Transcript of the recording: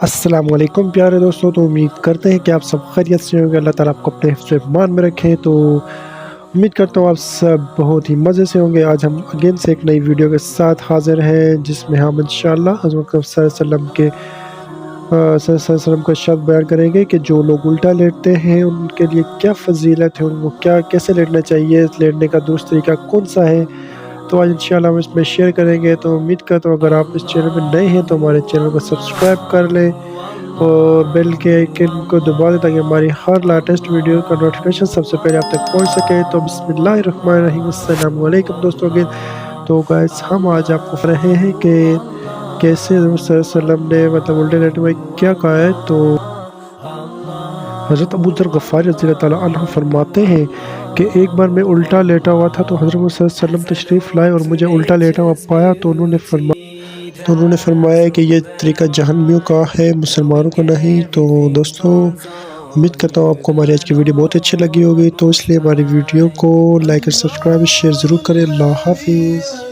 السلام علیکم پیارے دوستوں، تو امید کرتے ہیں کہ آپ سب خیریت سے ہوں گے۔ اللہ تعالیٰ آپ کو اپنے حفظ و ایمان میں رکھیں۔ تو امید کرتا ہوں آپ سب بہت ہی مزے سے ہوں گے۔ آج ہم اگین سے ایک نئی ویڈیو کے ساتھ حاضر ہیں، جس میں ہم انشاءاللہ حضرت صلی اللہ علیہ وسلم کے صلی اللہ علیہ وسلم کا شرط بیان کریں گے کہ جو لوگ الٹا لیٹتے ہیں ان کے لیے کیا فضیلت ہے، ان کو کیسے لیٹنا چاہیے، لیٹنے کا درست طریقہ کون سا ہے۔ تو آج انشاءاللہ ہم اس میں شیئر کریں گے۔ تو امید کرتا ہوں اگر آپ اس چینل میں نئے ہیں تو ہمارے چینل کو سبسکرائب کر لیں اور بیل کے آئیکن کو دبا دیں تاکہ ہماری ہر لیٹسٹ ویڈیو کا نوٹیفیکیشن سب سے پہلے آپ تک پہنچ سکے۔ تو بسم اللہ الرحمن الرحیم، السلام علیکم دوستوں کے۔ تو گائز ہم آج آپ کو بتا رہے ہیں کہ کیسے حضرت صلی اللہ علیہ وسلم نے الٹے لیٹنے میں کیا کہا ہے۔ تو حضرت ابو ذر غفاری رضی اللہ تعالیٰ عنہ فرماتے ہیں کہ ایک بار میں الٹا لیٹا ہوا تھا تو حضرت صلی اللہ علیہ وسلم تشریف لائے اور مجھے الٹا لیٹا ہوا پایا تو انہوں نے فرمایا کہ یہ طریقہ جہنمیوں کا ہے، مسلمانوں کا نہیں۔ تو دوستو امید کرتا ہوں آپ کو ہماری آج کی ویڈیو بہت اچھی لگی ہوگی، تو اس لیے ہماری ویڈیو کو لائک اور سبسکرائب شیئر ضرور کریں۔ اللہ حافظ۔